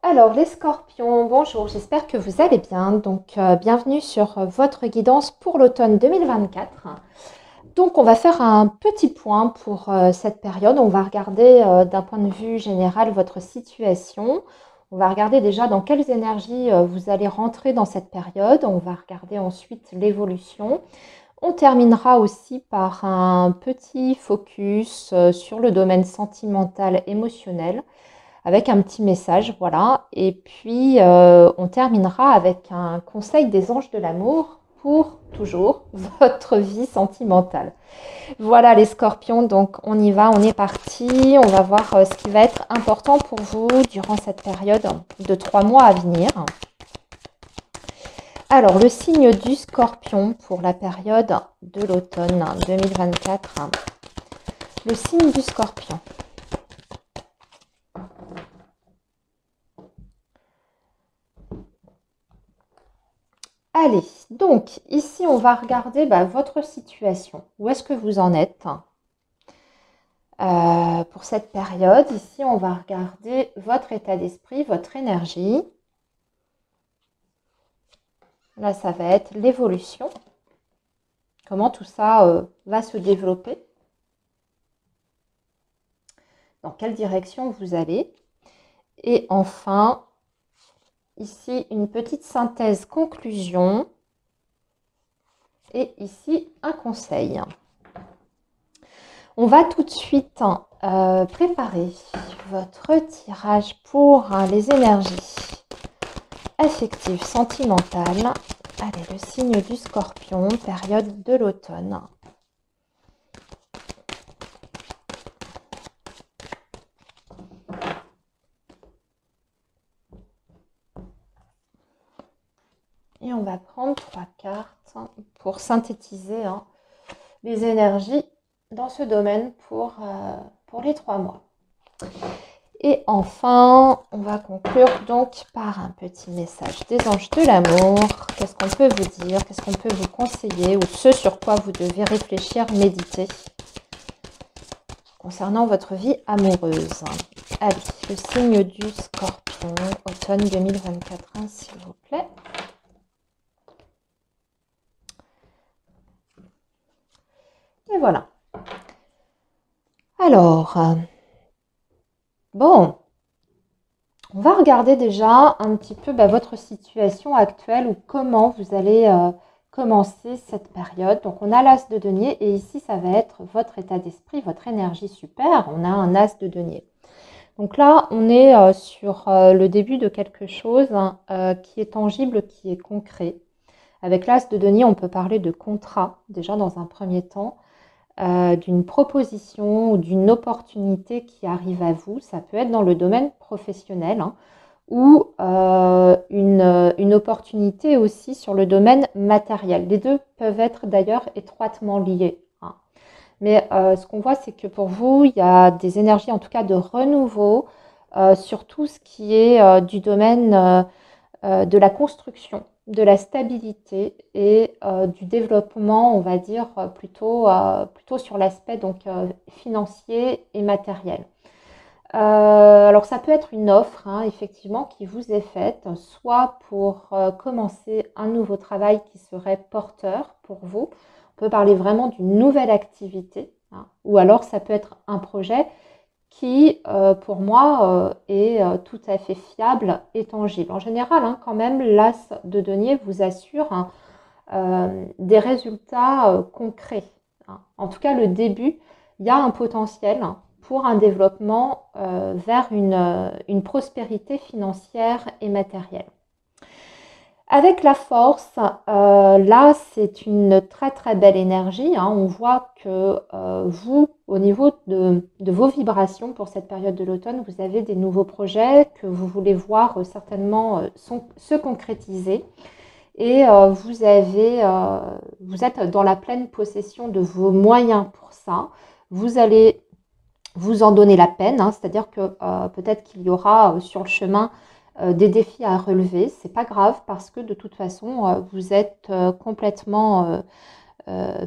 Alors les scorpions, bonjour, j'espère que vous allez bien. Donc bienvenue sur votre guidance pour l'automne 2024. Donc on va faire un petit point pour cette période. On va regarder d'un point de vue général votre situation. On va regarder déjà dans quelles énergies vous allez rentrer dans cette période. On va regarder ensuite l'évolution. On terminera aussi par un petit focus sur le domaine sentimental émotionnel avec un petit message, voilà. Et puis, on terminera avec un conseil des anges de l'amour pour toujours votre vie sentimentale. Voilà les scorpions, donc on y va, on est parti. On va voir ce qui va être important pour vous durant cette période de 3 mois à venir. Alors, le signe du scorpion pour la période de l'automne 2024. Le signe du scorpion. Allez, donc ici on va regarder votre situation. Où est-ce que vous en êtes pour cette période? Ici on va regarder votre état d'esprit, votre énergie. Là ça va être l'évolution. Comment tout ça va se développer? Dans quelle direction vous allez? Et enfin, ici une petite synthèse conclusion. Et ici un conseil. On va tout de suite préparer votre tirage pour les énergies affectives, sentimentales. Allez, le signe du scorpion, période de l'automne. Et on va prendre 3 cartes pour synthétiser les énergies dans ce domaine pour les 3 mois. Et enfin, on va conclure donc par un petit message des anges de l'amour. Qu'est-ce qu'on peut vous dire? Qu'est-ce qu'on peut vous conseiller? Ou ce sur quoi vous devez réfléchir, méditer concernant votre vie amoureuse. Allez, le signe du scorpion, automne 2024, s'il vous plaît. Et voilà. Alors, bon, on va regarder déjà un petit peu votre situation actuelle ou comment vous allez commencer cette période. Donc, on a l'as de denier et ici, ça va être votre état d'esprit, votre énergie super. On a un as de denier. Donc là, on est sur le début de quelque chose qui est tangible, qui est concret. Avec l'as de denier, on peut parler de contrat, déjà dans un premier temps. D'une proposition ou d'une opportunité qui arrive à vous. Ça peut être dans le domaine professionnel ou une opportunité aussi sur le domaine matériel. Les deux peuvent être d'ailleurs étroitement liés. Mais ce qu'on voit, c'est que pour vous, il y a des énergies en tout cas de renouveau sur tout ce qui est du domaine de la construction, de la stabilité et du développement, on va dire, plutôt sur l'aspect donc financier et matériel. Alors ça peut être une offre, effectivement, qui vous est faite, soit pour commencer un nouveau travail qui serait porteur pour vous. On peut parler vraiment d'une nouvelle activité, ou alors ça peut être un projet qui, pour moi, est tout à fait fiable et tangible. En général, quand même, l'as de denier vous assure des résultats concrets. En tout cas, le début, il y a un potentiel pour un développement vers une prospérité financière et matérielle. Avec la force, là, c'est une très très belle énergie. On voit que vous, au niveau de vos vibrations pour cette période de l'automne, vous avez des nouveaux projets que vous voulez voir certainement se concrétiser. Et vous êtes dans la pleine possession de vos moyens pour ça. Vous allez vous en donner la peine, c'est-à-dire que peut-être qu'il y aura sur le chemin des défis à relever. C'est pas grave parce que de toute façon, vous êtes complètement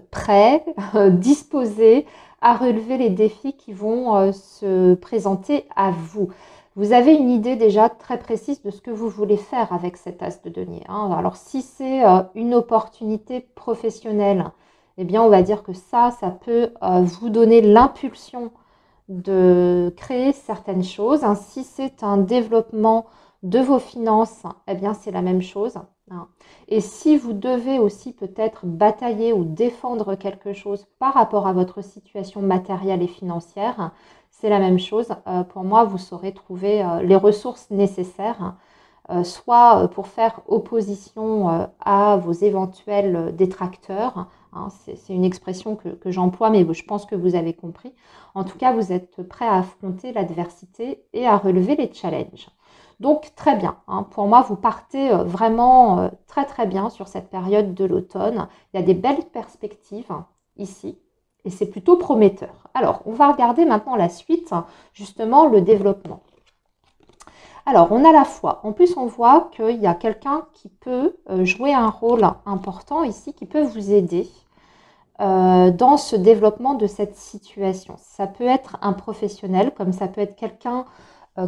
prêt, disposé à relever les défis qui vont se présenter à vous. Vous avez une idée déjà très précise de ce que vous voulez faire avec cet as de denier, hein. Alors si c'est une opportunité professionnelle, eh bien on va dire que ça peut vous donner l'impulsion de créer certaines choses. Si c'est un développement de vos finances, eh bien c'est la même chose, hein. Et si vous devez aussi peut-être batailler ou défendre quelque chose par rapport à votre situation matérielle et financière, c'est la même chose. Pour moi, vous saurez trouver les ressources nécessaires, soit pour faire opposition à vos éventuels détracteurs, hein, c'est une expression que j'emploie, mais je pense que vous avez compris. En tout cas, vous êtes prêt à affronter l'adversité et à relever les challenges. Donc, très bien, hein, pour moi, vous partez vraiment très très bien sur cette période de l'automne. Il y a des belles perspectives ici et c'est plutôt prometteur. Alors, on va regarder maintenant la suite, justement le développement. Alors, on a la foi. En plus, on voit qu'il y a quelqu'un qui peut jouer un rôle important ici, qui peut vous aider dans ce développement de cette situation. Ça peut être un professionnel, comme ça peut être quelqu'un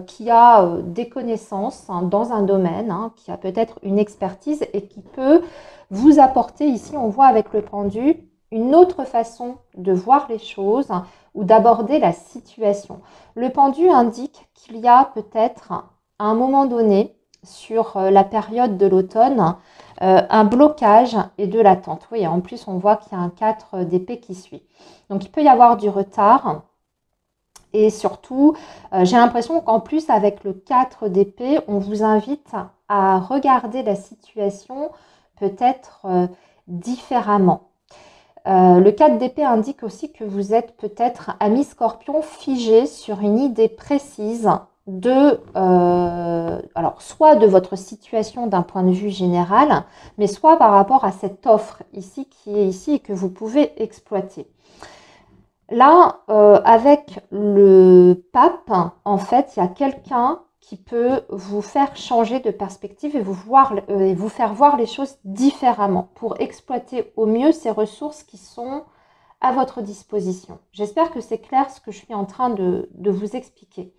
qui a des connaissances dans un domaine, qui a peut-être une expertise et qui peut vous apporter, ici on voit avec le pendu, une autre façon de voir les choses ou d'aborder la situation. Le pendu indique qu'il y a peut-être à un moment donné sur la période de l'automne un blocage et de l'attente. Oui, en plus on voit qu'il y a un 4 d'épée qui suit. Donc il peut y avoir du retard. Et surtout, j'ai l'impression qu'en plus, avec le 4 d'épée, on vous invite à regarder la situation peut-être différemment. Le 4 d'épée indique aussi que vous êtes peut-être, ami Scorpion, figé sur une idée précise de, alors soit de votre situation d'un point de vue général, mais soit par rapport à cette offre ici qui est ici et que vous pouvez exploiter. Là, avec le pape, en fait, il y a quelqu'un qui peut vous faire changer de perspective et vous faire voir les choses différemment pour exploiter au mieux ces ressources qui sont à votre disposition. J'espère que c'est clair ce que je suis en train de vous expliquer.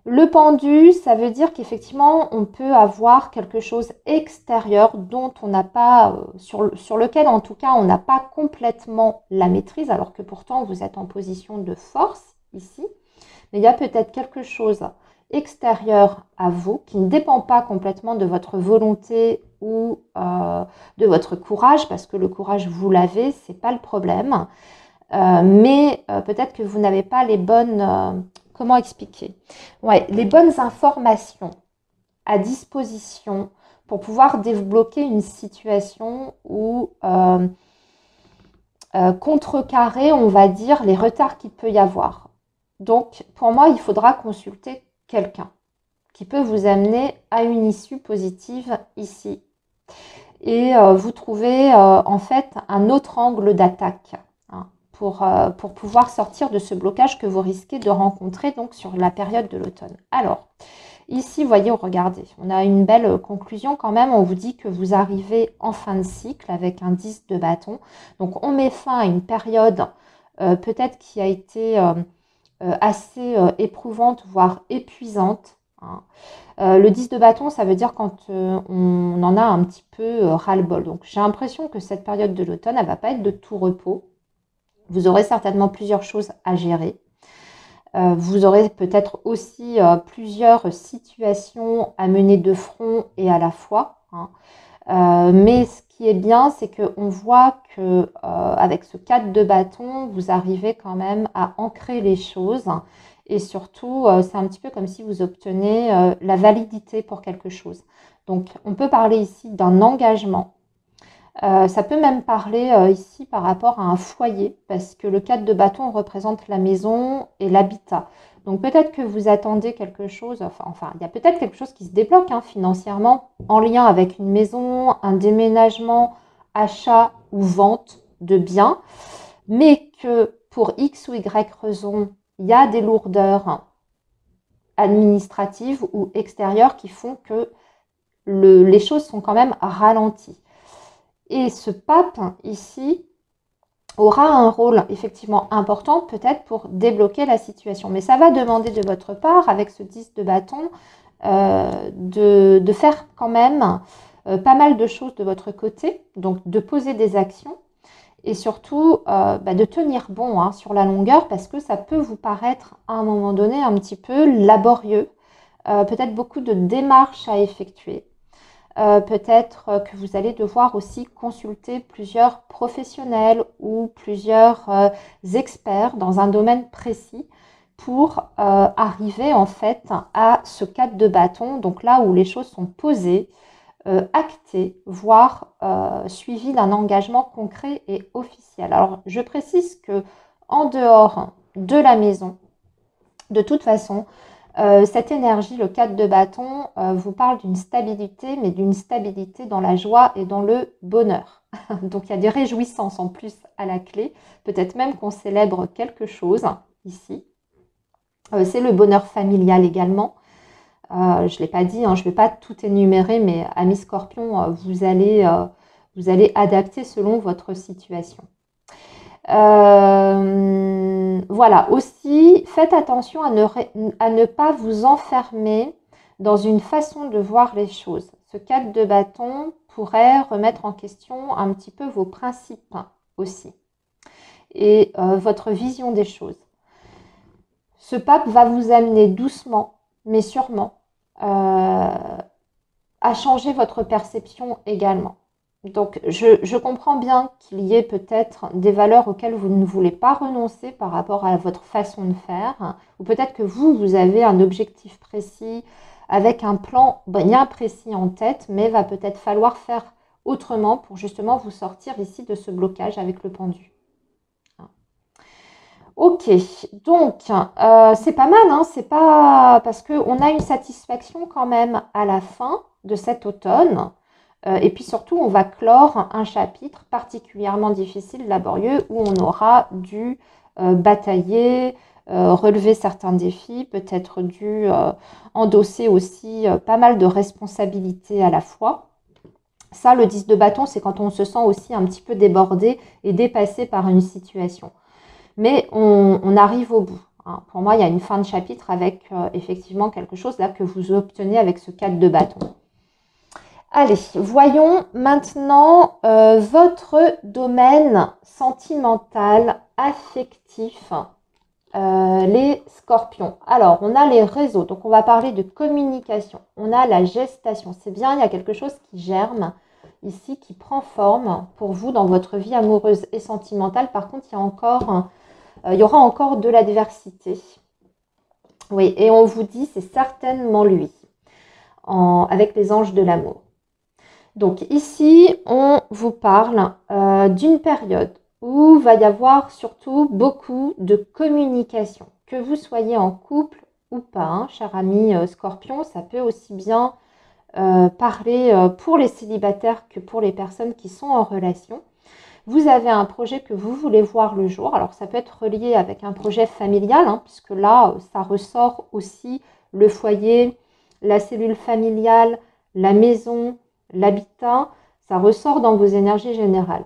Le pendu, ça veut dire qu'effectivement, on peut avoir quelque chose extérieur dont on n'a pas, sur lequel en tout cas, on n'a pas complètement la maîtrise, alors que pourtant, vous êtes en position de force ici. Mais il y a peut-être quelque chose extérieur à vous qui ne dépend pas complètement de votre volonté ou de votre courage, parce que le courage, vous l'avez, c'est pas le problème. Mais peut-être que vous n'avez pas les bonnes... comment expliquer? Ouais, les bonnes informations à disposition pour pouvoir débloquer une situation ou contrecarrer, on va dire, les retards qu'il peut y avoir. Donc, pour moi, il faudra consulter quelqu'un qui peut vous amener à une issue positive ici. Et vous trouvez en fait un autre angle d'attaque, hein, pour pouvoir sortir de ce blocage que vous risquez de rencontrer donc sur la période de l'automne. Alors, ici, vous voyez, regardez, on a une belle conclusion quand même. On vous dit que vous arrivez en fin de cycle avec un 10 de bâton. Donc, on met fin à une période peut-être qui a été assez éprouvante, voire épuisante, hein. Le 10 de bâton, ça veut dire quand on en a un petit peu ras-le-bol. Donc, j'ai l'impression que cette période de l'automne, elle ne va pas être de tout repos. Vous aurez certainement plusieurs choses à gérer. Vous aurez peut-être aussi plusieurs situations à mener de front et à la fois, hein. Mais ce qui est bien, c'est qu'on voit que avec ce 4 de bâton, vous arrivez quand même à ancrer les choses. Et surtout, c'est un petit peu comme si vous obtenez la validité pour quelque chose. Donc, on peut parler ici d'un engagement. Ça peut même parler ici par rapport à un foyer, parce que le 4 de bâton représente la maison et l'habitat. Donc peut-être que vous attendez quelque chose, enfin il y a peut-être quelque chose qui se débloque financièrement en lien avec une maison, un déménagement, achat ou vente de biens, mais que pour X ou Y raison, il y a des lourdeurs administratives ou extérieures qui font que les choses sont quand même ralenties. Et ce pape ici, aura un rôle effectivement important peut-être pour débloquer la situation. Mais ça va demander de votre part, avec ce 10 de bâton, de faire quand même pas mal de choses de votre côté, donc de poser des actions et surtout de tenir bon hein, sur la longueur parce que ça peut vous paraître à un moment donné un petit peu laborieux, peut-être beaucoup de démarches à effectuer. Peut-être que vous allez devoir aussi consulter plusieurs professionnels ou plusieurs experts dans un domaine précis pour arriver en fait à ce cadre de bâton, donc là où les choses sont posées, actées, voire suivies d'un engagement concret et officiel. Alors je précise que en dehors de la maison, de toute façon, cette énergie, le 4 de bâton, vous parle d'une stabilité, mais d'une stabilité dans la joie et dans le bonheur. Donc il y a des réjouissances en plus à la clé, peut-être même qu'on célèbre quelque chose ici. C'est le bonheur familial également. Je ne l'ai pas dit, hein, je ne vais pas tout énumérer, mais amis Scorpion, vous allez adapter selon votre situation. Voilà, aussi, faites attention à ne pas vous enfermer dans une façon de voir les choses. Ce 4 de bâton pourrait remettre en question un petit peu vos principes aussi et votre vision des choses. Ce pape va vous amener doucement, mais sûrement, à changer votre perception également. Donc, je comprends bien qu'il y ait peut-être des valeurs auxquelles vous ne voulez pas renoncer par rapport à votre façon de faire, ou peut-être que vous avez un objectif précis avec un plan bien précis en tête, mais va peut-être falloir faire autrement pour justement vous sortir ici de ce blocage avec le pendu. Ok, donc c'est pas mal, hein, c'est pas parce qu'on a une satisfaction quand même à la fin de cet automne. Et puis surtout, on va clore un chapitre particulièrement difficile, laborieux, où on aura dû batailler, relever certains défis, peut-être dû endosser aussi pas mal de responsabilités à la fois. Ça, le 10 de bâton, c'est quand on se sent aussi un petit peu débordé et dépassé par une situation. Mais on arrive au bout. Hein. Pour moi, il y a une fin de chapitre avec effectivement quelque chose là que vous obtenez avec ce 4 de bâton. Allez, voyons maintenant votre domaine sentimental, affectif, les scorpions. Alors, on a les réseaux, donc on va parler de communication. On a la gestation, c'est bien, il y a quelque chose qui germe ici, qui prend forme pour vous dans votre vie amoureuse et sentimentale. Par contre, il y aura encore de l'adversité. Oui, et on vous dit, c'est certainement lui, avec les anges de l'amour. Donc ici, on vous parle d'une période où va y avoir surtout beaucoup de communication. Que vous soyez en couple ou pas, hein, cher ami Scorpion, ça peut aussi bien parler pour les célibataires que pour les personnes qui sont en relation. Vous avez un projet que vous voulez voir le jour. Alors ça peut être relié avec un projet familial, hein, puisque là, ça ressort aussi le foyer, la cellule familiale, la maison, l'habitat, ça ressort dans vos énergies générales.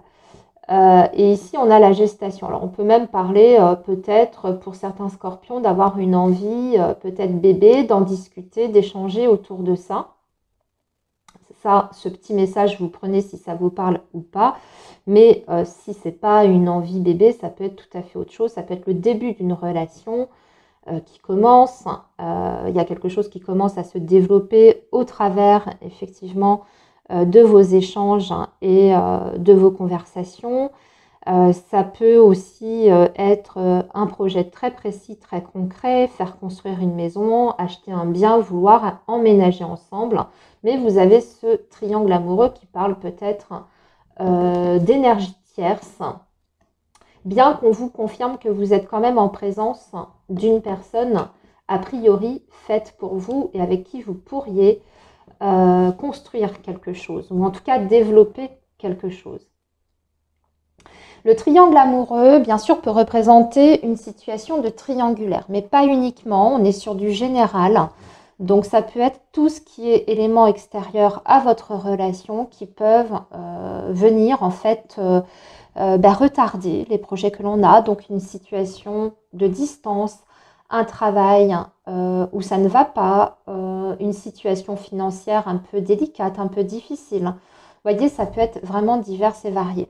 Et ici, on a la gestation. Alors, on peut même parler peut-être pour certains scorpions d'avoir une envie, peut-être bébé, d'en discuter, d'échanger autour de ça. Ça, ce petit message, vous prenez si ça vous parle ou pas. Mais si ce n'est pas une envie bébé, ça peut être tout à fait autre chose. Ça peut être le début d'une relation qui commence. Il y a quelque chose qui commence à se développer au travers, effectivement, de vos échanges et de vos conversations. Ça peut aussi être un projet très précis, très concret, faire construire une maison, acheter un bien, vouloir emménager ensemble. Mais vous avez ce triangle amoureux qui parle peut-être d'énergie tierce, bien qu'on vous confirme que vous êtes quand même en présence d'une personne a priori faite pour vous et avec qui vous pourriez construire quelque chose, ou en tout cas développer quelque chose. Le triangle amoureux, bien sûr, peut représenter une situation de triangulaire, mais pas uniquement, on est sur du général. Donc ça peut être tout ce qui est éléments extérieurs à votre relation qui peuvent venir en fait retarder les projets que l'on a. Donc une situation de distance, un travail où ça ne va pas, une situation financière un peu délicate, un peu difficile. Vous voyez, ça peut être vraiment divers et varié.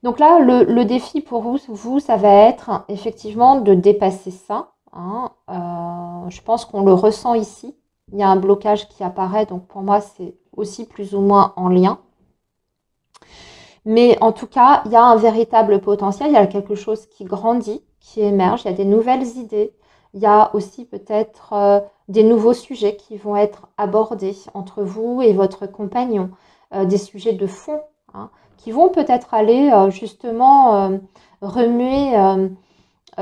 Donc là, le défi pour vous, ça va être effectivement de dépasser ça. Hein. Je pense qu'on le ressent ici. Il y a un blocage qui apparaît, donc pour moi, c'est aussi plus ou moins en lien. Mais en tout cas, il y a un véritable potentiel, il y a quelque chose qui grandit, qui émerge, il y a des nouvelles idées, il y a aussi peut-être des nouveaux sujets qui vont être abordés entre vous et votre compagnon, des sujets de fond, hein, qui vont peut-être aller justement remuer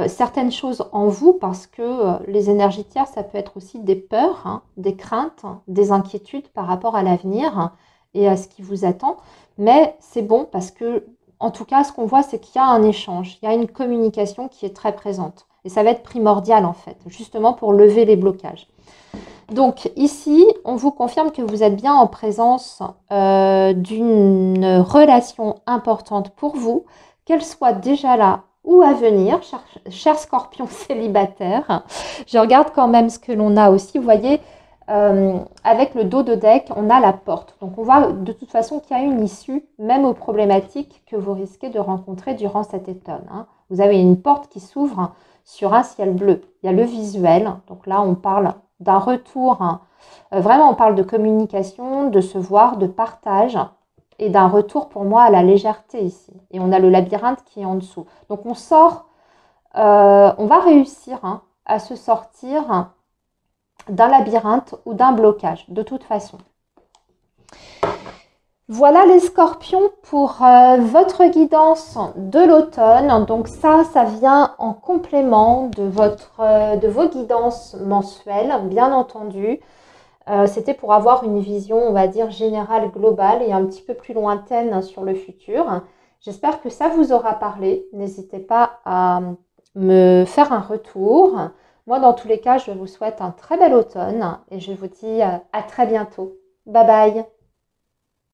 certaines choses en vous parce que les énergies tierces, ça peut être aussi des peurs, hein, des craintes, des inquiétudes par rapport à l'avenir et à ce qui vous attend. Mais c'est bon parce que, en tout cas, ce qu'on voit, c'est qu'il y a un échange, il y a une communication qui est très présente. Et ça va être primordial, en fait, justement pour lever les blocages. Donc ici, on vous confirme que vous êtes bien en présence d'une relation importante pour vous, qu'elle soit déjà là ou à venir, cher scorpion célibataire. Je regarde quand même ce que l'on a aussi. Vous voyez, avec le dos de deck, on a la porte. Donc on voit de toute façon qu'il y a une issue, même aux problématiques que vous risquez de rencontrer durant cet automne. Hein. Vous avez une porte qui s'ouvre sur un ciel bleu. Il y a le visuel. Donc là, on parle d'un retour. Hein. Vraiment, on parle de communication, de se voir, de partage et d'un retour pour moi à la légèreté ici. Et on a le labyrinthe qui est en dessous. Donc on sort, on va réussir hein, à se sortir d'un labyrinthe ou d'un blocage, de toute façon. Voilà les scorpions pour votre guidance de l'automne. Donc ça vient en complément de vos guidances mensuelles, bien entendu. C'était pour avoir une vision, on va dire, générale, globale et un petit peu plus lointaine sur le futur. J'espère que ça vous aura parlé. N'hésitez pas à me faire un retour. Moi, dans tous les cas, je vous souhaite un très bel automne et je vous dis à très bientôt. Bye bye!